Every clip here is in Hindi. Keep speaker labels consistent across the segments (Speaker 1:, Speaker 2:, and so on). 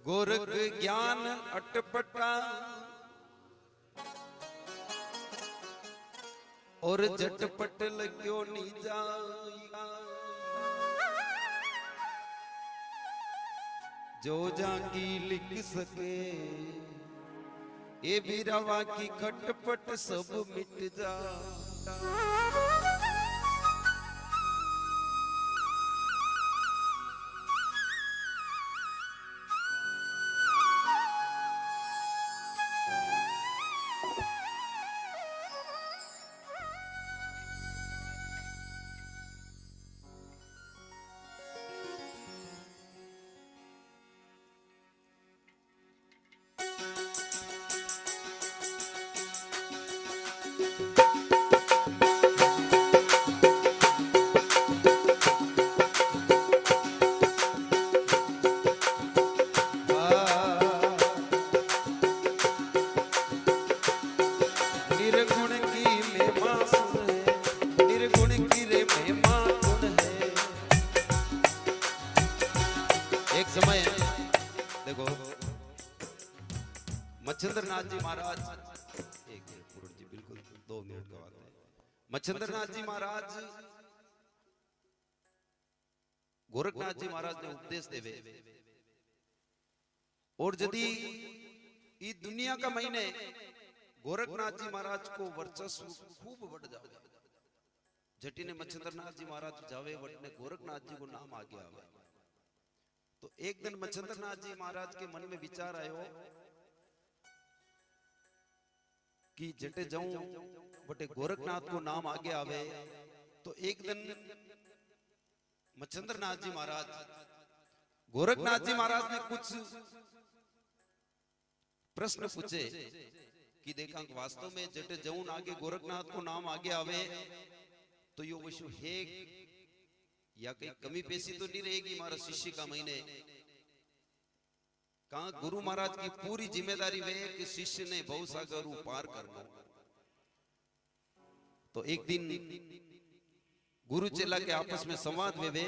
Speaker 1: गोरख ज्ञान अटपटा और झटपट लग्यो नीजा। जो जागी लिख सके ये भी रवा की खटपट सब मिट जा। मच्छिंद्रनाथ जी महाराज, एक पूर्ण जी बिल्कुल 2 मिनट का बात है। मच्छिंद्रनाथ जी महाराज गोरखनाथ जी महाराज ने उपदेश देवे और यदि ये दुनिया का महीने गोरखनाथ जी महाराज को वर्चस्व खूब बढ़ जावे, जटी ने मच्छिंद्रनाथ जी महाराज जावे वटने गोरखनाथ जी को नाम आ गया। तो एक दिन मच्छिंद्रनाथ जी महाराज के मन में विचार आयो कि जटे जाऊं बटे गोरखनाथ को नाम आगे आवे। तो एक दिन मच्छिंद्रनाथ जी महाराज गोरखनाथ जी महाराज ने कुछ प्रश्न पूछे कि देखा वास्तव में जटे जाऊं आगे गोरखनाथ को नाम आगे आवे तो यो विषय है या कहीं कमी पेशी तो नहीं रहेगी हमारा शिष्य का महीने। कहा गुरु महाराज की पूरी जिम्मेदारी वे कि शिष्य ने भवसागर पार करना। तो एक दिन गुरु चेला के आपस में संवाद वे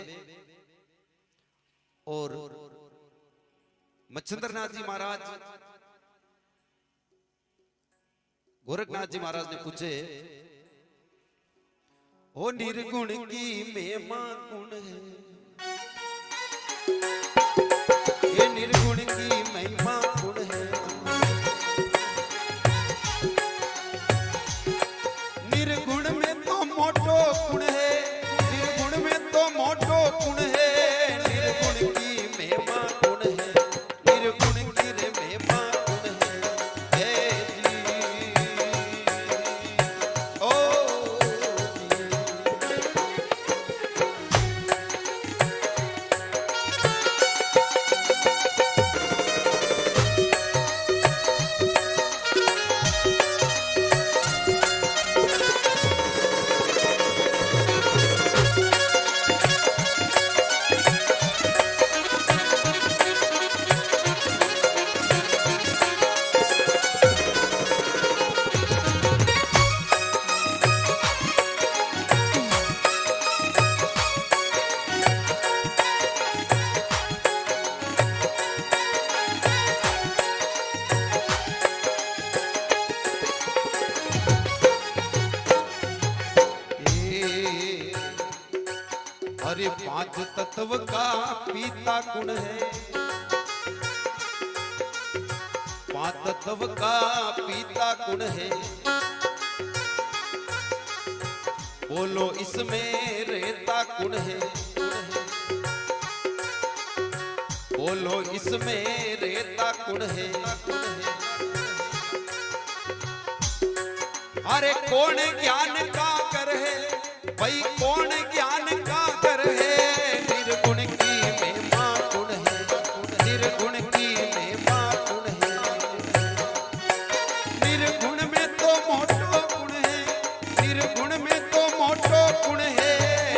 Speaker 1: और मच्छिंद्रनाथ जी महाराज गोरखनाथ जी महाराज ने पूछे, ओ निर्गुण की महिमा गुण है, ये निर्गुण की महिमा गुण है। निर्गुण में तो मोटो गुण है, निर्गुण में तो मोटो गुण है। निर्गुण की महिमा गुण है, निर्गुण की रे महिमा गुण है। हे जी ओ अरे 5 तत्व का पीता गुण है, 5 तत्व का पीता गुण है। बोलो इसमें रहता गुण है, बोलो इसमें रहता गुण है। अरे कौन ज्ञान का कर है भाई, कौन ज्ञान का कर है। निर्गुण की महिमा गुण है, निर्गुण की महिमा गुण है। निर्गुण में तो मोटो गुण है, निर्गुण में तो मोटो गुण है।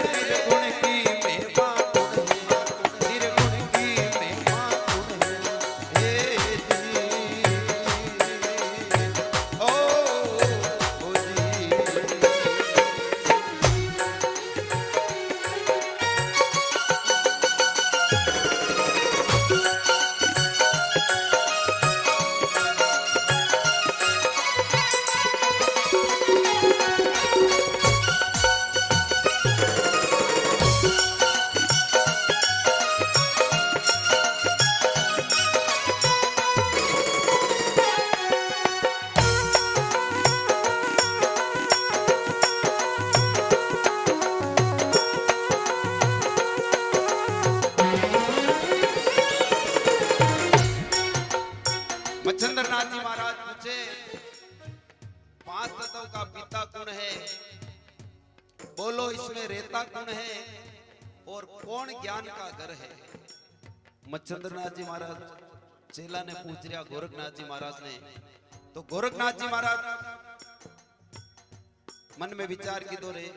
Speaker 1: निर्गुण की महिमा गुण है, निर्गुण की महिमा गुण है। हे जी ओ जी मच्छिंद्रनाथ जी महाराज पूछे 5 तत्वों का पिता कौन है, बोलो इसमें रहता कौन है और कौन ज्ञान का घर है। मच्छिंद्रनाथ जी महाराज चेला ने पूछ लिया गोरखनाथ जी महाराज ने। तो गोरखनाथ जी महाराज मन में विचार की दो रे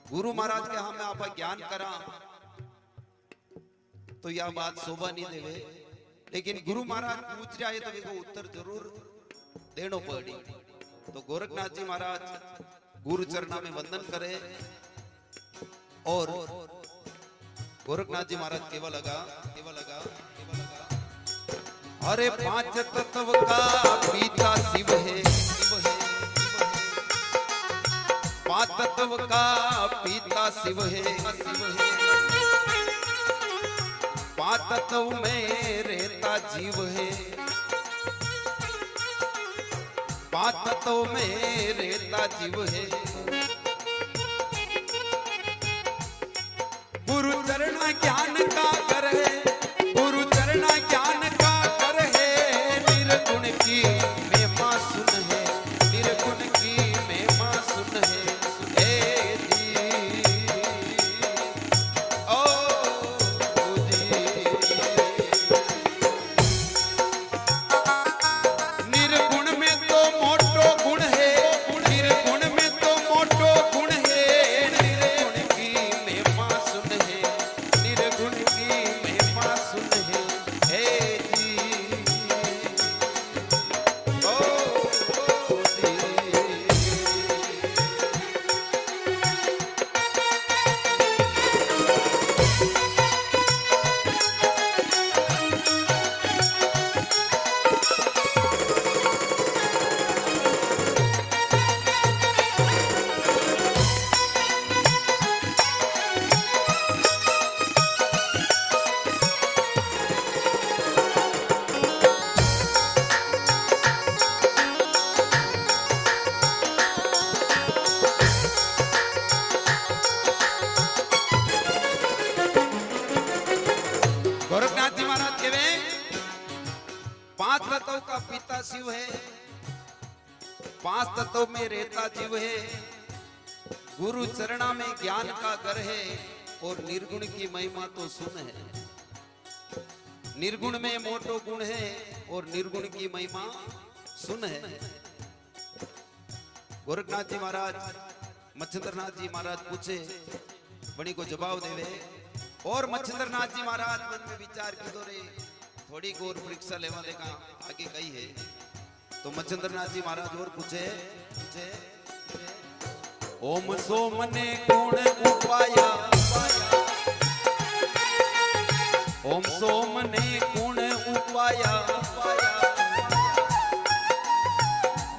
Speaker 1: गुरु महाराज के हमें आप ज्ञान करा तो यह बात शोभा नहीं देवे, लेकिन गुरु महाराज पूछ रहा है तो देखो उत्तर जरूर देनो पड़ी। तो गोरखनाथ जी महाराज गुरु चरणा में वंदन करे और गोरखनाथ जी महाराज केवल लगा अरे 5 तत्व का पिता शिव है, 5 तत्व का पिता शिव है, 5 तत्व में रहता जीव है, 5 तत्व में रहता जीव है। गुरु चरण ज्ञान का कर है, गुरु चरण ज्ञान का कर है, निर्गुण की महिमा सुन है, निर्गुण की महिमा सुन है। गोरखनाथ जी महाराज कहवे 5 तत्वों का पिता शिव है, 5 तत्वों में रहता जीव है, गुरु चरणा में ज्ञान का घर है और निर्गुण की महिमा तो सुन है। निर्गुण में मोटो गुण है और निर्गुण की महिमा सुन है। गोरखनाथ जी महाराज मच्छिंद्रनाथ जी महाराज पूछे बड़ी को जवाब देवे और मच्छिंद्रनाथ जी महाराज मन में विचार की दो रे थोड़ी गौर परीक्षा लेवा देगा आगे कही है। तो मच्छिंद्रनाथ जी महाराज और पूछे ओम सोम ने गुण उपाया, ओम सोम ने गुण उपाया,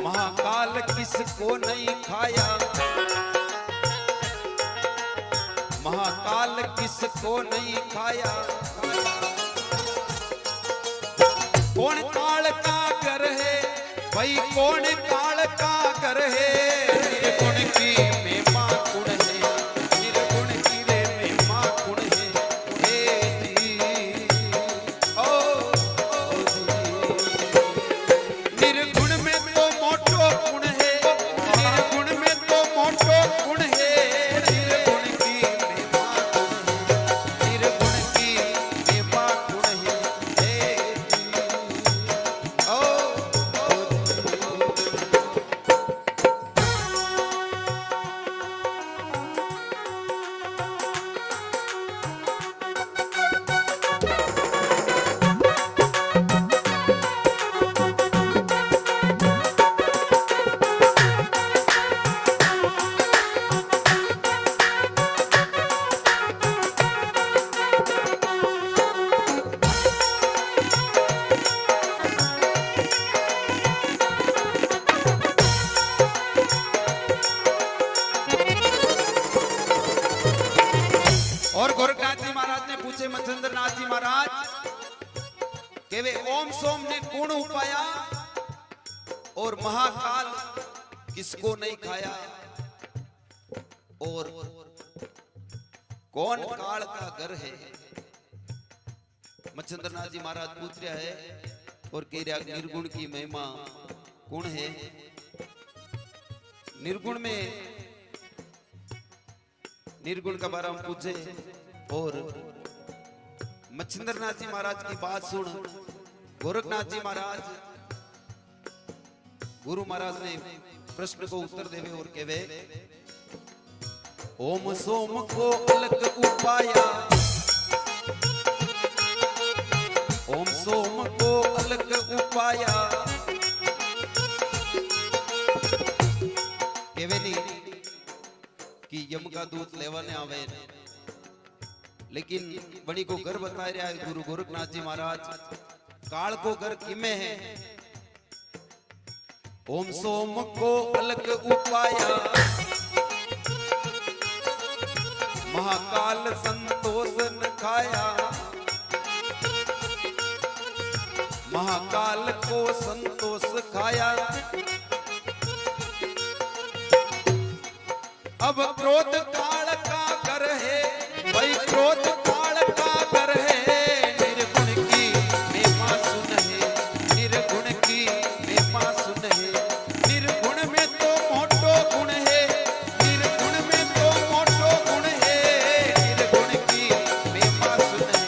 Speaker 1: महाकाल किसको नहीं खाया, महाकाल किसको नहीं खाया। कौन काल का घर है भाई, कौन काल का घर है, निर्गुण की महिमा गुण है, निर्गुण की रे महिमा गुण है। हे जी ओ निर्गुण में तो मोटो गुण है, निर्गुण में तो मोटो गुण है, मच्छिंद्रनाथ जी महाराज केवे ओम सोम ने गुण उपाया और महाकाल किसको नहीं खाया, और कौन काल का घर है। मच्छिंद्रनाथ जी महाराज पूछ रहा है और कह रहा निर्गुण की महिमा कौन है। निर्गुण में निर्गुण का बारे में पूछे और मच्छिंद्रनाथ जी महाराज की बात सुन गोरखनाथ जी महाराज गुरु महाराज ने प्रश्न को उत्तर देवे और कहवे ओम सोम को अलग उपाया, ओम सोम को अलग उपाया। कहवे नहीं कि यम का दूत लेवाने आवे, लेकिन बड़ी को घर बता रहा है गुरु गोरखनाथ जी महाराज काल को घर किमे है। ओम सोम को अलग उपाया, महाकाल संतोष न खाया, महाकाल को संतोष खाया। अब क्रोध काल का घर है, भाई क्रोध काल का घर है। निर्गुण की महिमा सुन है, निर्गुण की महिमा सुन है। निर्गुण में तो मोटो गुण है, निर्गुण में तो मोटो गुण है। निर्गुण की महिमा सुन है,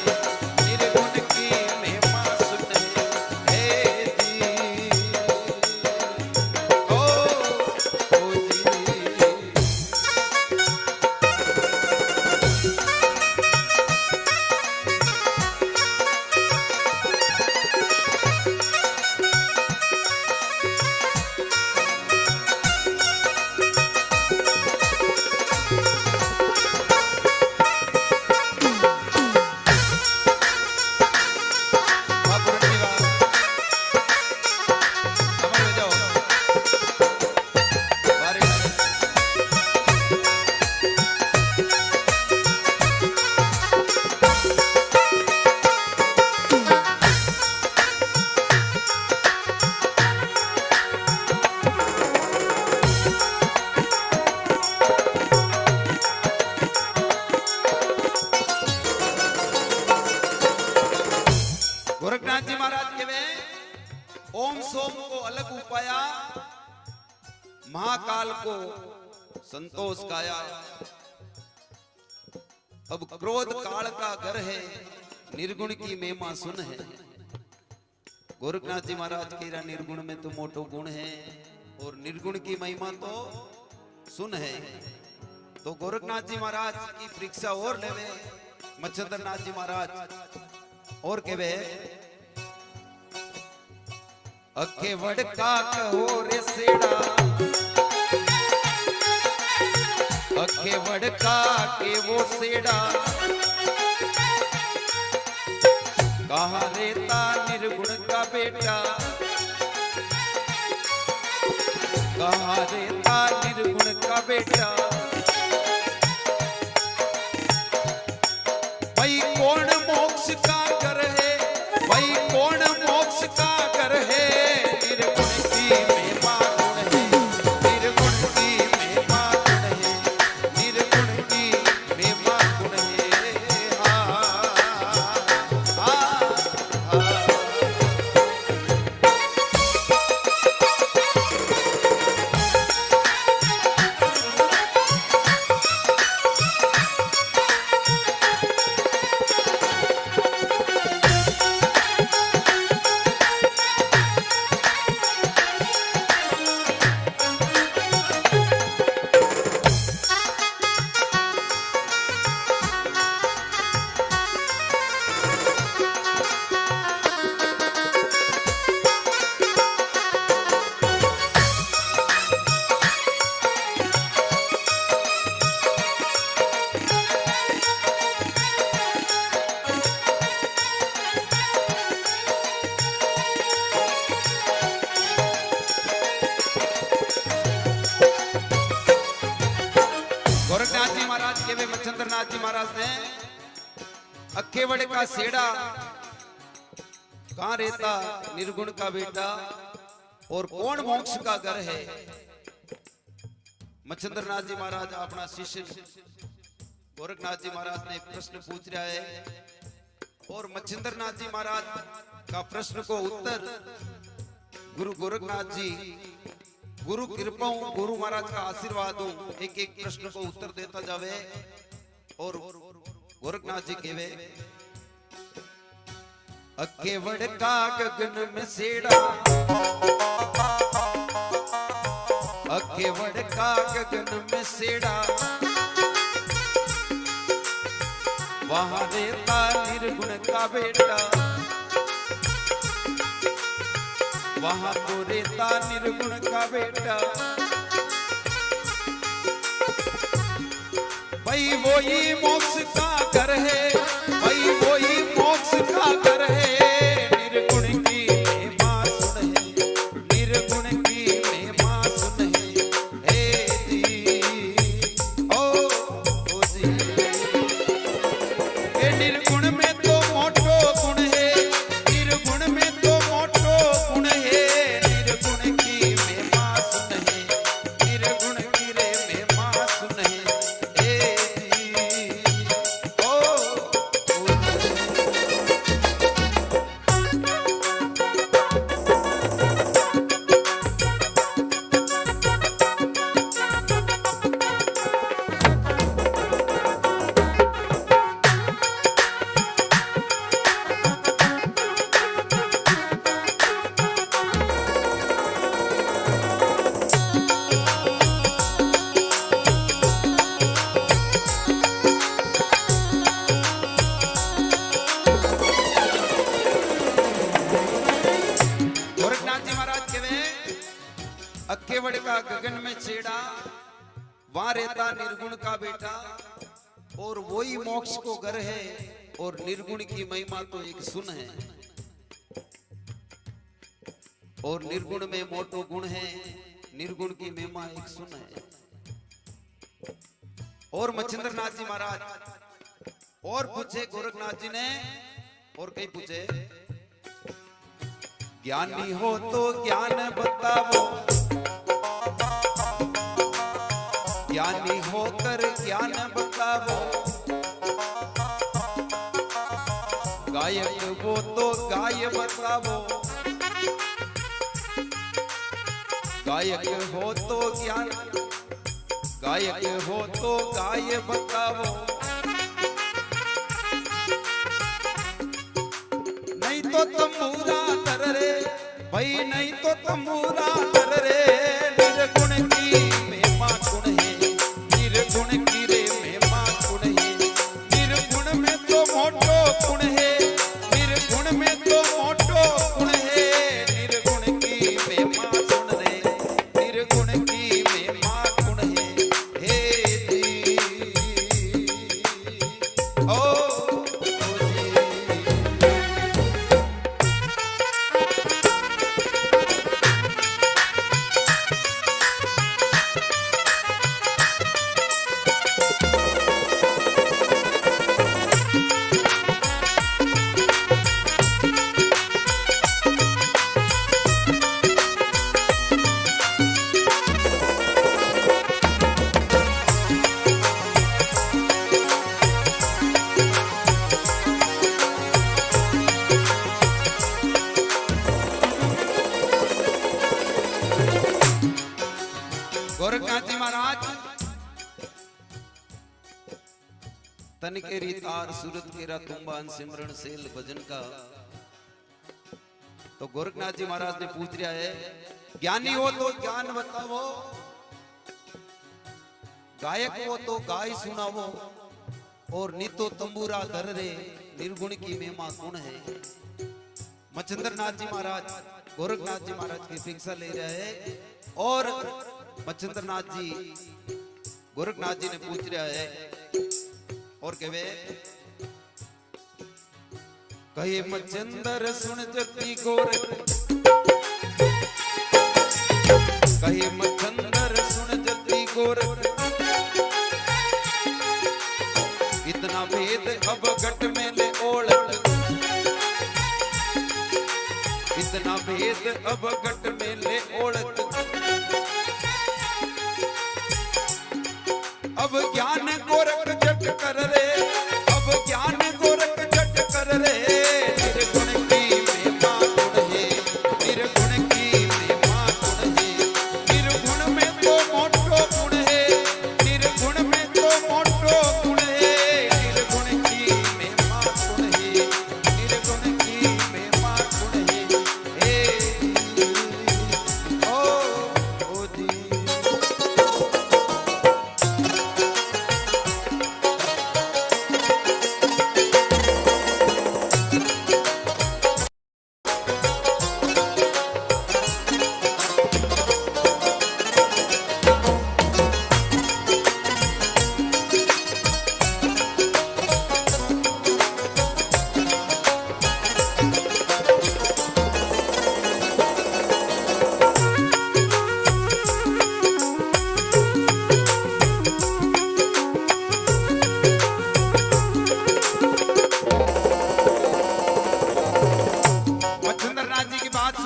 Speaker 1: निर्गुण की महिमा सुन है। हे जी ओ जी गोरखनाथ जी महाराज कहवे ओम सोम को अलग उपाया, महाकाल को संतोष गाया। अब क्रोध काल का घर है, निर्गुण की महिमा सुन है। गोरखनाथ जी महाराज कह रहा निर्गुण में तो मोटो गुण है और निर्गुण की महिमा तो सुन है। तो गोरखनाथ जी महाराज की परीक्षा और लेवे मच्छिंद्रनाथ जी महाराज और कहवे अखे वड़का कहो रे सेड़ा, अखे वड़का के वो सेड़ा। कहा रेता निर्गुण का बेटा, कहा रेता निर्गुण का बेटा। भाई कौन मोक्ष का घर है, भाई कौन मोक्ष का घर है। निर्गुण की महिमा गुण है, निर्गुण की महिमा गुण है, निर्गुण की महिमा गुण है। मच्छिंद्रनाथ जी महाराज ने अक्केवड़ का सेड़ा कहां रहता निर्गुण का बेटा और कौन मोक्ष का घर है। मच्छिंद्रनाथ जी महाराज अपना शिष्य गोरखनाथ जी महाराज ने प्रश्न पूछ रहा है और मच्छिंद्रनाथ जी महाराज का प्रश्न को उत्तर गुरु गोरखनाथ जी, गुरु कृपा गुरु महाराज का आशीर्वाद हूं, एक एक प्रश्न को उत्तर देता जावे। और गोरखनाथ जी कहवे, अकेवड़ का गगन में सेड़ा, अकेवड़ का गगन में सेड़ा, वहां रहता निर्गुण का बेटा, वहां तो रहता निर्गुण का बेटा। भाई वो ही मोक्ष का घर है, भाई वो ही मोक्ष का घर है। निर्गुण की महिमा सुन है, निर्गुण की महिमा सुन है। हे जी ओ जी, ये निर्गुण में तो मोटो गुण है, निर्गुण में तो मोटो गुण है। निर्गुण की महिमा सुन है, निर्गुण की रे महिमा सुन है। अकेवड़ का गगन में छेड़ा, वहां रहता निर्गुण का बेटा, और वही मोक्ष को घर है। और निर्गुण की महिमा तो एक सुन है, और निर्गुण में मोटो गुण है, निर्गुण की महिमा एक सुन है। और मच्छिंद्र नाथ जी महाराज और पूछे गोरखनाथ जी ने, और कहीं पूछे, ज्ञानी हो तो ज्ञान बताओ, ज्ञानी होकर ज्ञान बताओ। गायक हो तो गाय बताओ, गायक हो तो ज्ञान, गायक हो तो गाय बताओ। नहीं तो तंबूरा कर रे भाई, नहीं तो तंबूरा कर रे। निर्गुण की महिमा गुण है, निर्गुण की रे महिमा गुण है। निर्गुण में तो मोटो गुण है, निर्गुण में तो मोटो गुण है। निर्गुण की महिमा सुन रे, निर्गुण की महिमा गुण है। हे जी ओ गोरखनाथ जी महाराज तन के रितार सूरत केरा तुम्बान सिमरण सेल भजन का। तो गोरखनाथ जी महाराज ने पूछ रहा है, ज्ञानी हो तो ज्ञान बताओ, गायक हो तो गाय सुनाओ, और नीतो तंबूरा धर रे। निर्गुण की महिमा गुण है। मच्छिंद्र नाथ जी महाराज गोरखनाथ जी महाराज की शिक्षा ले रहे हैं, और मच्छिंद्र नाथ जी गोरखनाथ जी ने पूछ रहा है, और कहवे, कहे मच्छिंद्र सुन जति गोरख, कहे मच्छिंद्र सुन जति गोरख। इतना भेद अब घट में ले ओढ़, इतना भेद अब घट में ले ओढ़। अब ज्ञान गोरख जट कर रे, अब ज्ञान गोरख जट कर रे। निर्गुण की महिमा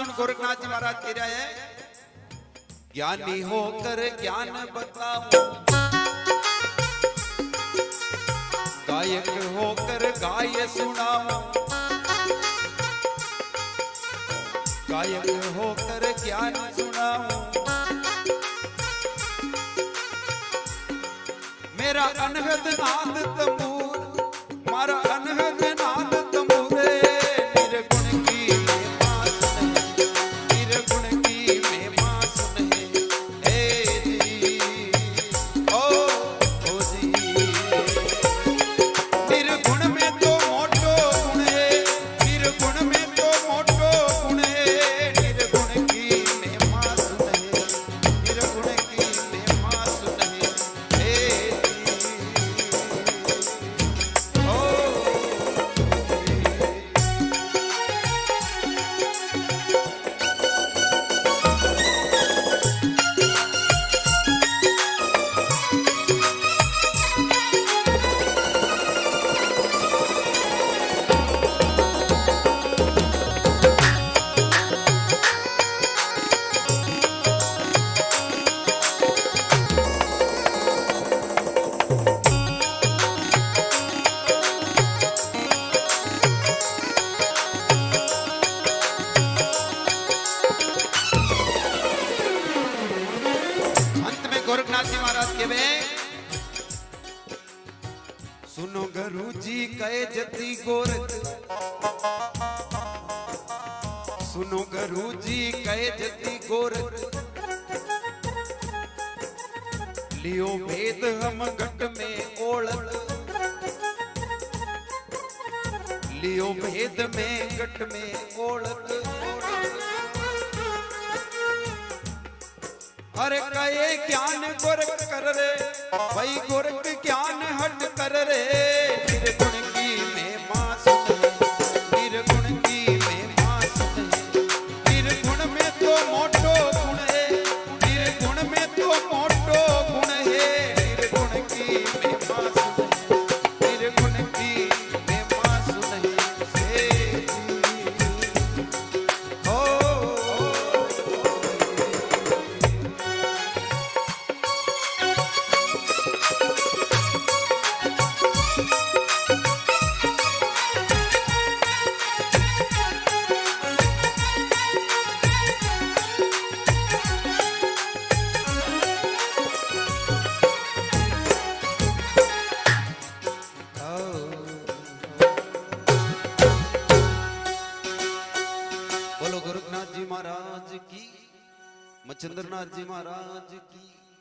Speaker 1: सुन गोरखनाथ जी महाराज कह रहा है, ज्ञानी होकर ज्ञान बताऊं, गायक होकर गाय सुनाऊं, गायक होकर ज्ञान सुनाऊं, मेरा अनहद नाद तंबूर, मारा अनहद नाद तंबूरे, निर्गुण की महिमा सुने, निर्गुण की महिमा सुने, हे जी ओ जी, निर्गुण में तो मोटो गुण है, निर्गुण में तो मोटो गुण है, निर्गुण की महिमा सुने, निर्गुण की महिमा सुने, हे गोरखनाथ जी महाराज के वे, सुनो गुरु जी कहे जति गोरख, सुनो गुरु जी कहे जति गोरख, लियो भेद हम घट में ओळख, लियो भेद में घट में ओळख, अरे कहे ज्ञान गोरख कर रे, भाई गोरख ज्ञान हट कर रे, निर्गुण की महिमा सुन, निर्गुण की महिमा सुन, निर्गुण में तो मोटो गुण है, निर्गुण में तो मोटो गुण है, निर्गुण की महिमा सुन, निर्गुण की महिमा सुन, हे बोलो गोरखनाथ जी महाराज की, मच्छिंद्रनाथ जी महाराज की।